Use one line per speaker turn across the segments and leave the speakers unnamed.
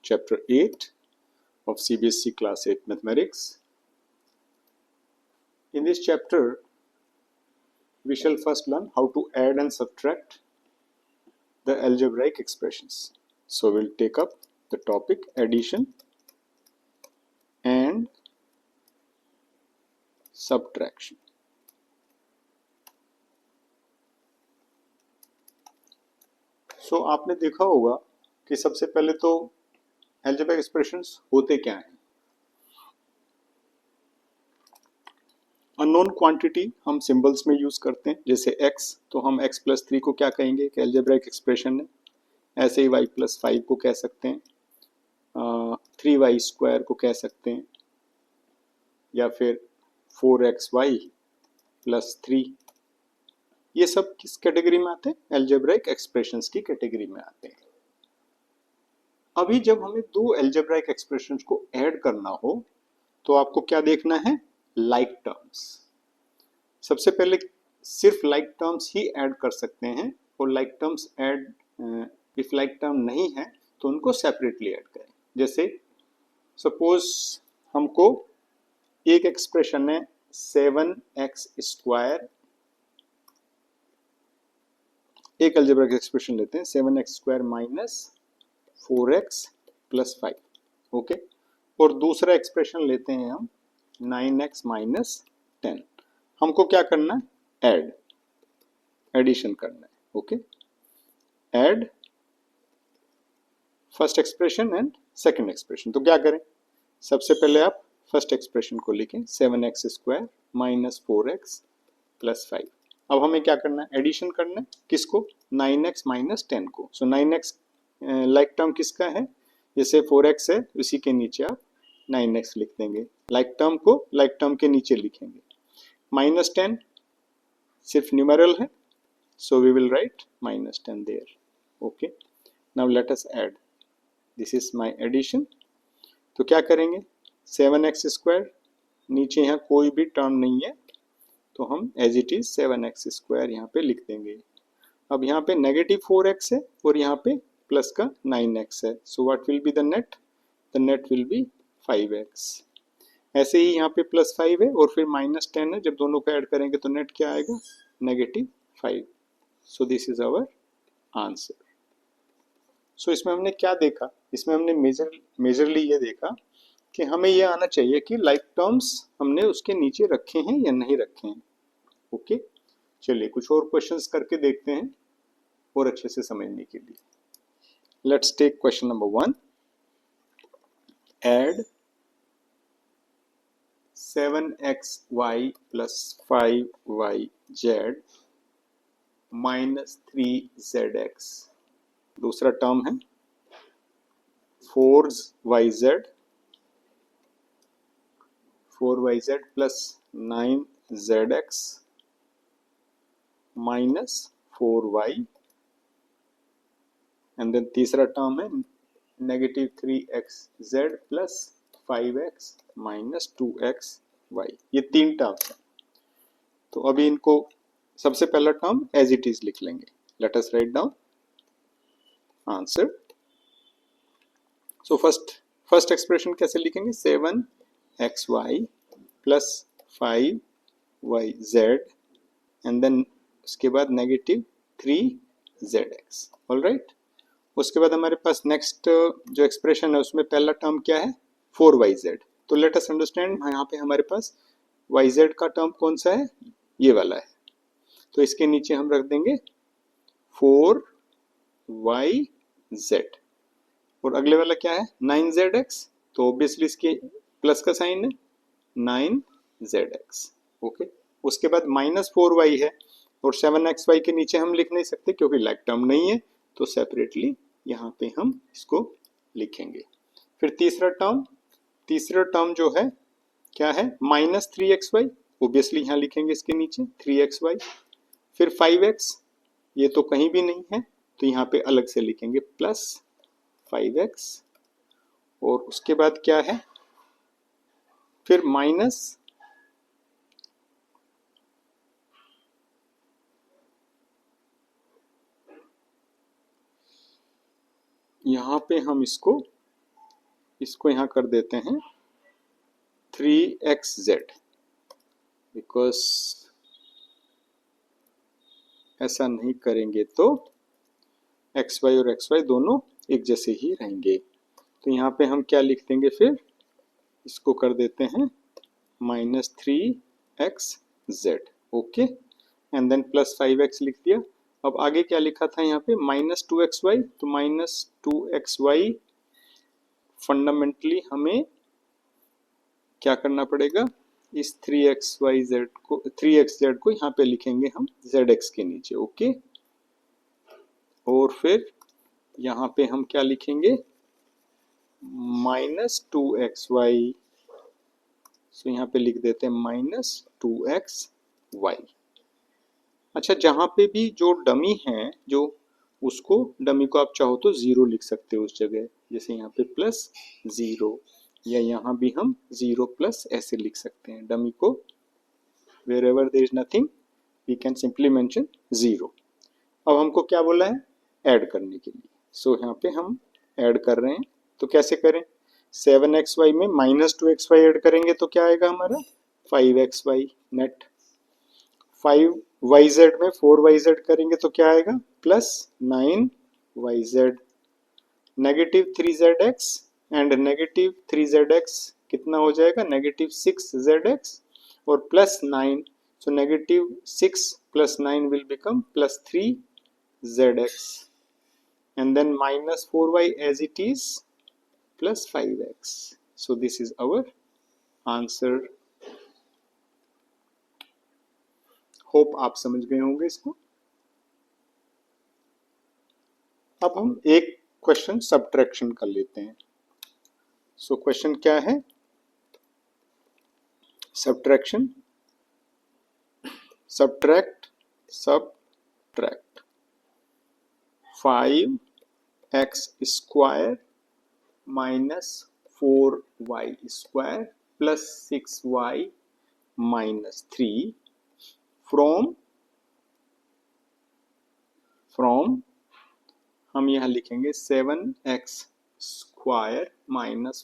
chapter 8 of CBSE class 8 mathematics. In this chapter, we shall first learn how to add and subtract the algebraic expressions. So we'll take up the topic addition and subtraction. So आपने देखा होगा कि सबसे पहले तो algebraic expressions होते क्या हैं. अननोन क्वांटिटी हम सिंबल्स में यूज करते हैं, जैसे x, तो हम x प्लस 3 को क्या कहेंगे कि algebraic expression है. ऐसे ही y प्लस 5 को कह सकते हैं, 3y स्क्वायर को कह सकते हैं, या फिर 4xy प्लस 3. ये सब किस कैटेगरी में आते हैं? algebraic expressions की कैटेगरी में आते हैं. अभी जब हमें दो algebraic expressions को ऐड करना हो तो आपको क्या देखना है? like terms. सबसे पहले सिर्फ like terms ही ऐड कर सकते हैं, और like terms add if like term नहीं है तो उनको सेपरेटली ऐड करें. जैसे सपोज हमको एक एक्सप्रेशन है 7x स्क्वायर, एक अलजेब्रिक एक्सप्रेशन लेते हैं 7x square minus 4x plus 5. Okay, और दूसरा एक्सप्रेशन लेते हैं हम 9x माइनस 10. हमको क्या करना है? ऐड, एडिशन करना है. Okay, add first expression and second expression. तो क्या करें? सबसे पहले आप फर्स्ट एक्सप्रेशन को लिखें 7x square minus 4x plus 5. अब हमें क्या करना है? एडिशन करना है. किसको? 9x माइनस 10 को. सो 9x लाइक टर्म किसका है? जैसे 4x है, उसी के नीचे आप 9x लिख देंगे. लाइक टर्म को लाइक टर्म के नीचे लिखेंगे. माइनस 10 सिर्फ न्यूमेरल है, so we will write minus 10 there. Okay, now let us add. This is my addition. तो क्या करेंगे? 7x स्क्वायर, नीचे यहाँ कोई भी टर्म नहीं है तो हम as it is 7x square यहाँ पे लिख देंगे. अब यहाँ पे नेगेटिव 4x है और यहाँ पे प्लस का 9x है. So what will be the net? The net will be 5x. ऐसे ही यहाँ पे प्लस 5 है और फिर माइनस 10 है. जब दोनों को ऐड करेंगे तो नेट क्या आएगा? Negative 5. So this is our answer. So इसमें हमने क्या देखा? इसमें हमने मेजरली ये देखा कि हमें ये आना चाहिए कि लाइक टर्म्स हमने उसके नीचे रखे हैं या नहीं रखे हैं. ओके, चलिए कुछ और क्वेश्चंस करके देखते हैं और अच्छे से समझने के लिए. Let's take question number 1. Add 7xy plus 5yz minus 3zx. दूसरा टर्म है 4yz plus 9zx minus 4y. And then तीसरा टर्म है negative 3xz plus 5x minus 2xy. ये तीन टर्म्स हैं. तो अभी इनको सबसे पहला टर्म एज इट इज लिख लेंगे. Let us write down answer. So first expression कैसे लिखेंगे? 7xy plus 5yz and then उसके बाद नेगेटिव 3zx. All right. उसके बाद हमारे पास नेक्स्ट जो एक्सप्रेशन है उसमें पहला टर्म क्या है? 4yz. तो लेट अस अंडरस्टैंड, यहाँ पे हमारे पास yz का टर्म कौन सा है? ये वाला है. तो इसके नीचे हम रख देंगे 4yz. और अगले वाला क्या है? 9zx. तो ऑब्वियसली इसके प्लस का साइन है, 9zx. ओके, उसके बाद माइनस 4y है और 7xy के नीचे हम लिख नहीं सकते क्योंकि लाइक टर्म नहीं है, तो सेपरेटली यहाँ पे हम इसको लिखेंगे. फिर तीसरा टर्म जो है क्या है? Minus 3xy. ऑब्वियसली यहाँ लिखेंगे इसके नीचे 3xy. फिर 5x, ये तो कहीं भी नहीं है तो यहाँ पे अलग से लिखेंगे प्लस 5x. और उसके बाद क्या है? फिर माइनस यहाँ पे हम इसको इसको यहाँ कर देते हैं 3xz, बिकॉज ऐसा नहीं करेंगे तो xy और xy दोनों एक जैसे ही रहेंगे। तो यहाँ पे हम क्या लिख देंगे, फिर इसको कर देते हैं -3xz, okay, and then +5x लिख दिया। अब आगे क्या लिखा था यहाँ पे -2xy, तो -2xy फंडामेंटली हमें क्या करना पड़ेगा, इस 3xz को यहाँ पे लिखेंगे हम zx के नीचे, ओके। और फिर यहाँ पे हम क्या लिखेंगे, -2xy, सो यहाँ पे लिख देते हैं -2xy। अच्छा, जहाँ पे भी जो डमी है, जो उसको डमी को आप चाहो तो 0 लिख सकते हो उस जगह, जैसे यहाँ पे +0, या यहाँ भी हम 0+ ऐसे लिख सकते हैं डमी को। wherever there is nothing we can simply mention 0। अब हमको क्या बोला है, ऐड करने के लिए। सो यहाँ पे हम ऐड कर रहे हैं, तो कैसे करें, 7xy में -2xy ऐड करेंगे तो क्या आएगा हमारा 5xy नेट। 5yz में 4yz करेंगे तो क्या आएगा +9yz। -3zx एंड -3zx कितना हो जाएगा, -6zx और +9, so -6 + 9 will become +3zx, and then -4y as it is +5x, so this is our answer। Hope आप समझ गए होंगे इसको। अब हम एक क्वेश्चन सब्ट्रैक्शन कर लेते हैं। सो क्वेश्चन क्या है, subtraction, subtract 5x² - 4y² + 6y - 3 from हम यहाँ लिखेंगे 7x² -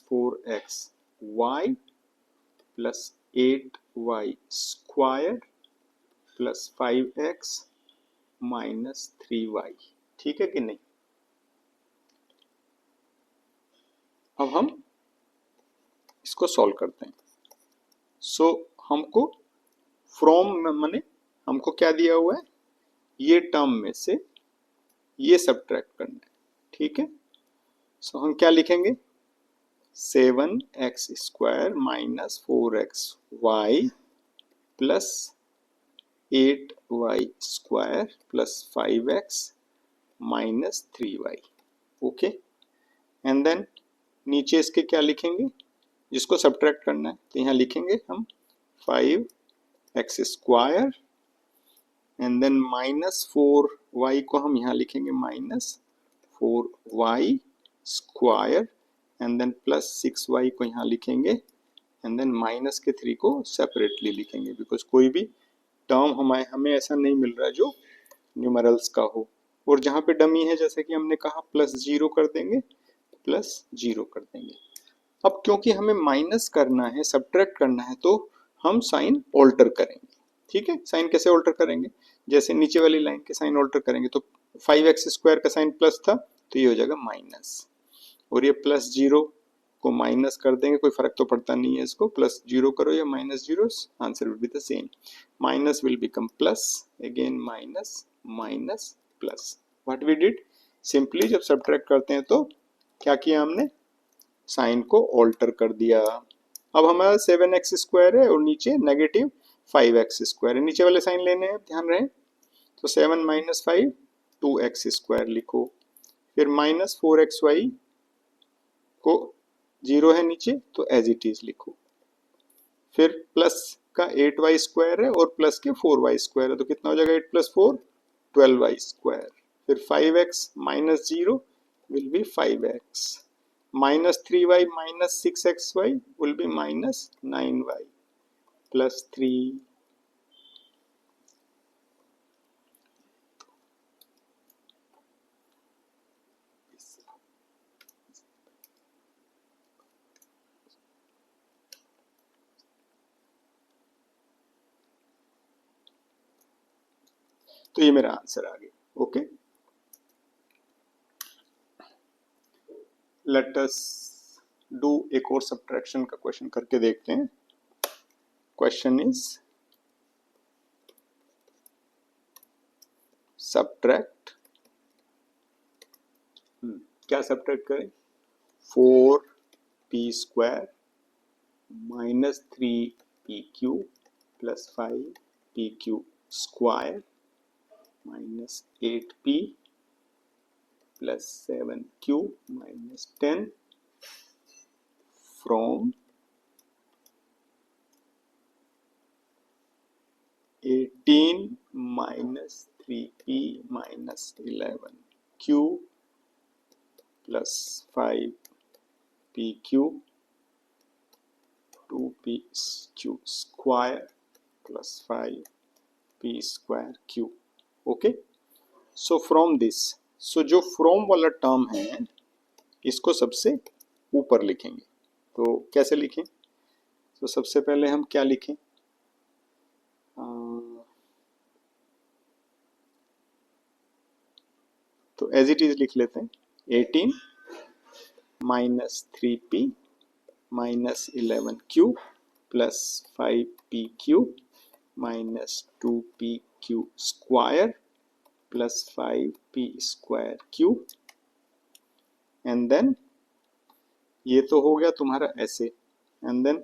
4xy + 8y² + 5x - 3y, ठीक है कि नहीं। अब हम इसको सॉल्व करते हैं। सो हमको फ्रॉम माने हमको क्या दिया हुआ है, ये टर्म में से ये सब्ट्रैक्ट करना है, ठीक है। सो हम क्या लिखेंगे, 7x² - 4xy + 8y² + 5x - 3y, okay. And then नीचे इसके क्या लिखेंगे, जिसको सब्ट्रैक्ट करना है, तो यहाँ लिखेंगे हम 5x² एंड देन -4y को हम यहाँ लिखेंगे -4y² एंड देन +6y को यहाँ लिखेंगे एंड देन -3 को सेपरेटली लिखेंगे, बिकॉज कोई भी टर्म हमें ऐसा नहीं मिल रहा है जो न्यूमरल्स का हो। और जहाँ पे डमी है, जैसे कि हमने कहा +0 कर देंगे, +0 कर देंगे। अब क्योंकि हमें माइनस करना है, सब्ट्रैक्ट करना है, तो हम साइन ऑल्टर करेंगे, ठीक है। साइन कैसे ऑल्टर करेंगे, जैसे नीचे वाली लाइन के साइन ऑल्टर करेंगे, तो 5x² का साइन प्लस था तो ये हो जाएगा माइनस, और ये +0 को माइनस कर देंगे, कोई फर्क तो पड़ता नहीं है इसको, +0 करो या -0, answer will be the same. Minus will become plus, again minus, minus, plus. What we did, simply जब सब्ट्रैक्ट करते हैं तो क्या किया हमने, साइन को ऑल्टर कर दिया। अब हमारा 7x² है और नीचे -5x² है, नीचे वाले साइन लेने हैं, ध्यान रहे। तो 7 - 5 2x² लिखो, फिर -4xy को 0 है नीचे तो एज इट इज लिखो, फिर प्लस का 8y² है और प्लस के 4y² है, तो कितना हो जाएगा 8 + 4 12y², फिर 5x - 0 will be 5x, -3y - 6xy will be -9y + 3। तो ये मेरा आंसर आ गया। ओके, लेट अस डू एक और सब्ट्रैक्शन का क्वेश्चन करके देखते हैं। क्वेश्चन इज सब्ट्रैक्ट, क्या सब्ट्रैक्ट करें, 4p² minus 3pq plus 5pq square minus 8p plus 7q minus 10 from 18 minus 3p minus 11q plus 5pq 2pq square plus 5p square q। Okay, so from this, so जो from वाला term है इसको सबसे ऊपर लिखेंगे। तो कैसे लिखें, तो सबसे पहले हम क्या लिखें, तो एज इट इज लिख लेते हैं, 18 minus 3p minus 11q plus 5pq minus 2pq square plus 5p square q, and then ये तो हो गया तुम्हारा ऐसे, एंड देन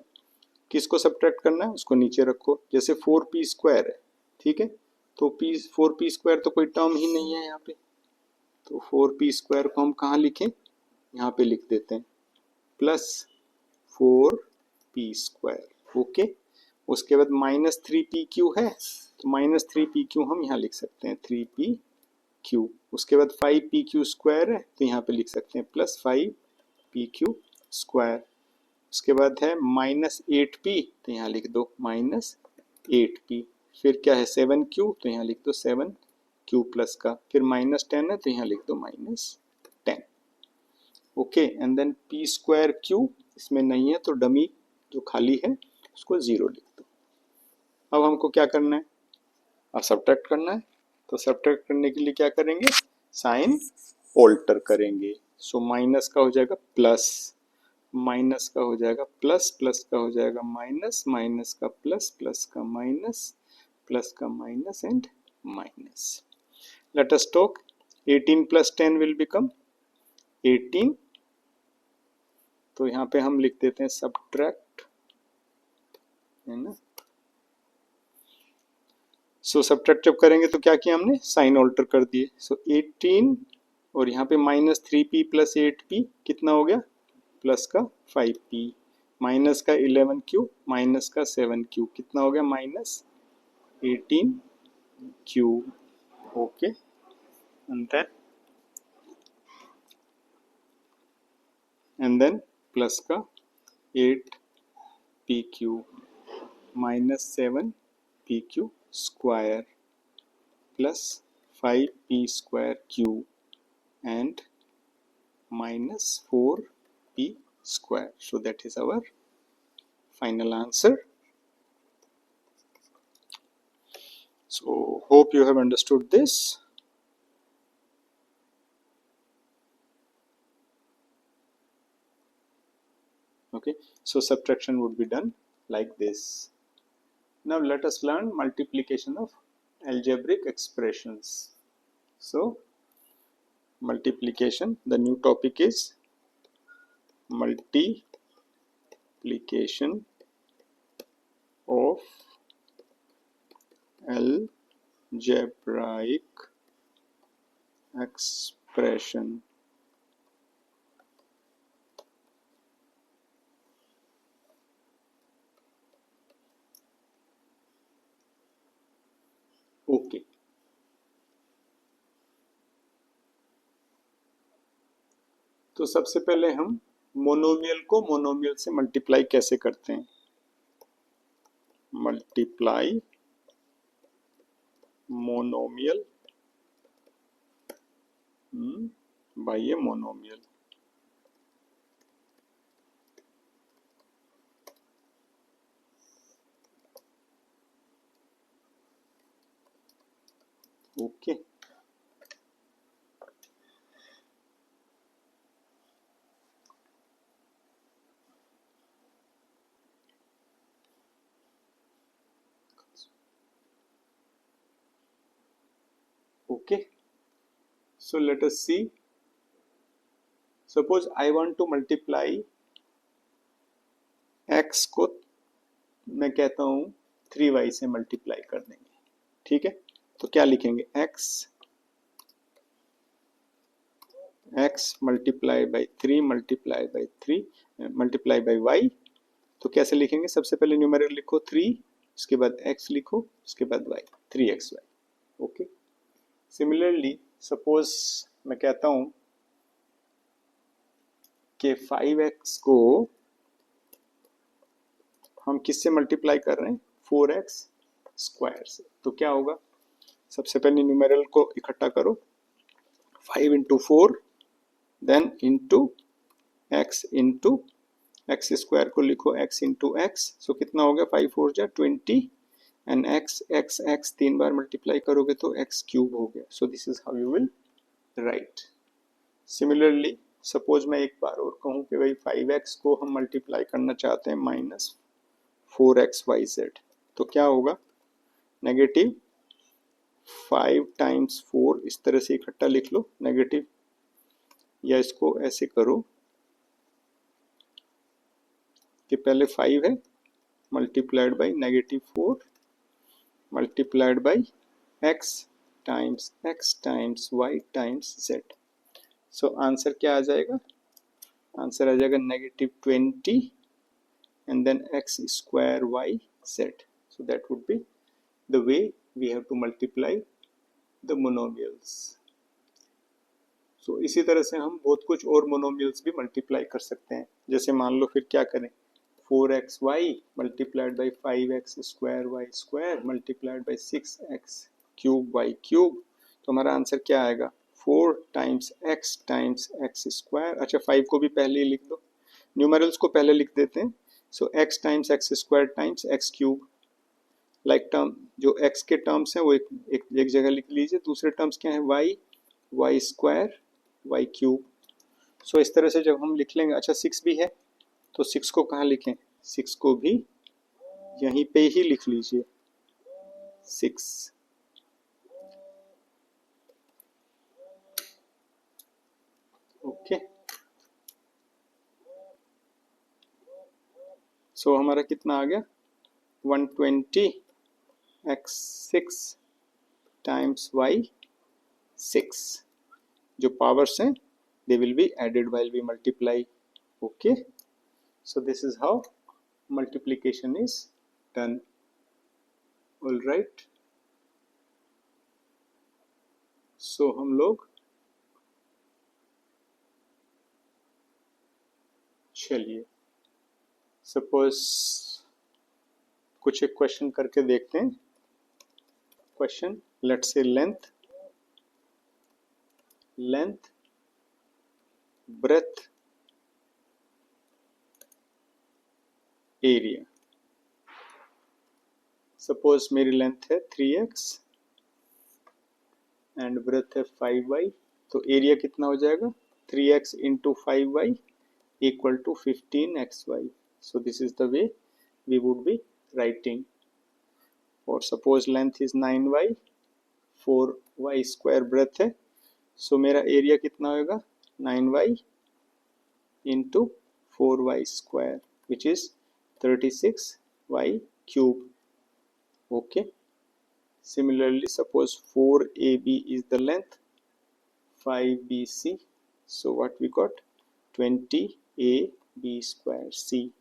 किसको सब्ट्रैक्ट करना है उसको नीचे रखो, जैसे 4p स्क्वायर है, ठीक है, तो 4p स्क्वायर तो कोई टर्म ही नहीं है यहाँ पे, तो 4p स्क्वायर को हम कहाँ लिखें, यहाँ पे लिख देते हैं प्लस 4p स्क्वायर। ओके, उसके बाद माइनस 3pq है, तो माइनस 3pq हम यहाँ लिख सकते हैं 3pq, उसके बाद 5pq स्क्वायर है तो यहाँ पे लिख सकते हैं प्लस 5pq स्क्वायर, उसके बाद है माइनस 8p तो यहाँ लिख दो माइनस 8p, फिर क्या है 7q तो यहाँ लिख दो 7q प्लस का, फिर माइनस 10 है तो यहाँ लिख दो minus 10। Okay, and then p square q इसमें नहीं है तो डमी जो खाली है उसको 0 लिख दो। अब हमको क्या करना है, अब सब्ट्रैक्ट करना है, तो सब्ट्रैक्ट करने के लिए क्या करेंगे, साइन ऑल्टर करेंगे। सो माइनस का हो जाएगा प्लस, माइनस का हो जाएगा प्लस, प्लस का हो जाएगा माइनस, माइनस का प्लस, प्लस का माइनस, प्लस का minus and minus. Let us talk, 18 plus 10 will become 18, तो यहाँ पे हम लिख देते हैं सब्ट्रैक्ट, है ना। सो सब्ट्रैक्ट जब करेंगे तो क्या किया हमने, साइन ऑल्टर कर दिए। सो 18 और यहाँ पे माइनस 3p प्लस 8p कितना हो गया, प्लस का 5p, माइनस का 11q माइनस का 7q कितना हो गया, minus 18q। Okay, and then plus का 8pq minus 7pq square plus 5p square q and minus 4p square. So that is our final answer. So hope you have understood this. Okay, so subtraction would be done like this. Now let us learn multiplication of algebraic expressions. So multiplication, the new topic is multiplication of algebraic expression. Okay, तो सबसे पहले हम monomial को monomial से multiply कैसे करते हैं, multiply monomial by a monomial. Okay okay, so let us see. Suppose I want to multiply x को मैं कहता हूं 3y से मल्टीप्लाई कर देंगे, ठीक है। तो क्या लिखेंगे, x multiply by 3 multiply by 3 multiply by y। तो कैसे लिखेंगे, सबसे पहले न्यूमरेटर लिखो 3, उसके बाद x लिखो, उसके बाद y, 3xy। Okay, similarly suppose मैं कहता हूं कि 5x को हम किससे मल्टीप्लाई कर रहे हैं, 4x स्क्वायर से। तो क्या होगा, सबसे पहले न्यूमेरल को इकट्ठा करो, 5 into 4 then into x into x square को लिखो x इंटू एक्स। सो कितना हो गया, 5 4 जा 20 एंड x 3 बार मल्टीप्लाई करोगे तो x क्यूब हो गया। सो this is how you will write. Similarly suppose मैं एक बार और कहूँ कि भाई 5x को हम मल्टीप्लाई करना चाहते हैं माइनस 4xyz। तो क्या होगा, नेगेटिव 5 टाइम्स 4, इस तरह से इकट्ठा लिख लो नेगेटिव, या इसको ऐसे करो कि पहले 5 है multiplied by negative 4 multiplied by x times y times z। So answer क्या आ जाएगा, आंसर आ जाएगा negative 20 and then x square y z. So that would be the way we have to multiply the monomials. So इसी तरह से हम बहुत कुछ और मोनोमियल्स भी मल्टीप्लाई कर सकते हैं। जैसे मान लो फिर क्या करें, 4xy multiplied by 5x square y square multiplied by 6x cube y cube. तो हमारा आंसर क्या आएगा, 4 टाइम्स x स्क्वायर। अच्छा 5 को भी पहले ही लिख दो, न्यूमरल्स को पहले लिख देते हैं। सो x times x square times x cube, like term जो x के टर्म्स हैं वो एक जगह लिख लीजिए, दूसरे टर्म्स क्या है y स्क्वायर y क्यूब। सो इस तरह से जब हम लिख लेंगे, अच्छा 6 भी है तो 6 को कहाँ लिखें, 6 को भी यहीं पे ही लिख लीजिए 6। ओके, सो हमारा कितना आ गया, 120 x6 टाइम्स y 6। जो पावर्स हैं they will be added while we multiply. Okay, so this is how multiplication is done. All right, so हम लोग चलिए सपोज कुछ एक क्वेश्चन करके देखते हैं। Question, let's say length breadth area. Suppose मेरी लेंथ है 3x एंड ब्रेथ है 5y। तो एरिया कितना हो जाएगा, 3x into 5y equal to 15xy. So this is the way we would be writing. Or suppose length is 9y, 4y square breadth है, so मेरा area कितना होगा, 9y into 4y square which is 36y cube. Okay, similarly suppose 4ab is the length, 5bc, so what we got, 20ab square c.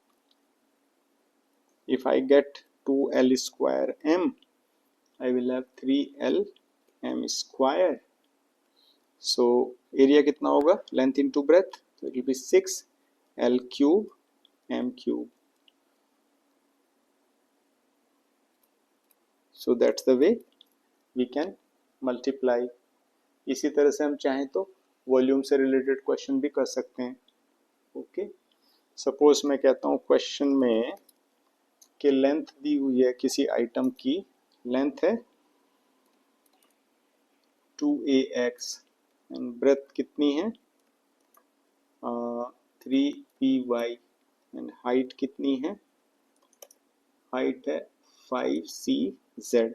If I get 2l square m, I will have 3l m square. So area कितना होगा, length into breadth, so it will be 6l cube m cube. So that's the way we can multiply. इसी तरह से हम चाहें तो volume से related question भी कर सकते हैं। ओके, सपोज मैं कहता हूँ क्वेश्चन में कि लेंथ दी हुई है, किसी आइटम की लेंथ है 2ax एंड ब्रेथ कितनी है 3by एंड हाइट कितनी है हाइट है 5cz.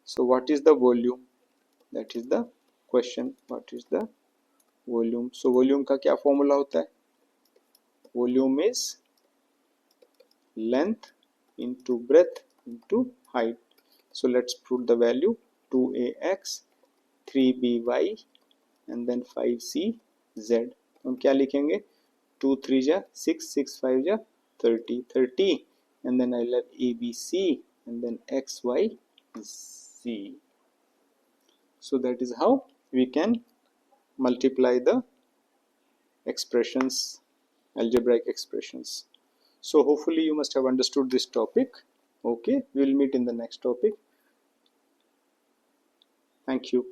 So what is the volume? That is the question. What is the volume? So volume का क्या फॉर्मूला होता है volume is length into breadth into height. So let's put the value 2ax 3by and then 5cz. हम क्या लिखेंगे 2 3 जा 6 6 5 जा 30 and then I'll have abc and then xyz. So that is how we can multiply the expressions, algebraic expressions. So hopefully you must have understood this topic. Okay, we will meet in the next topic. Thank you.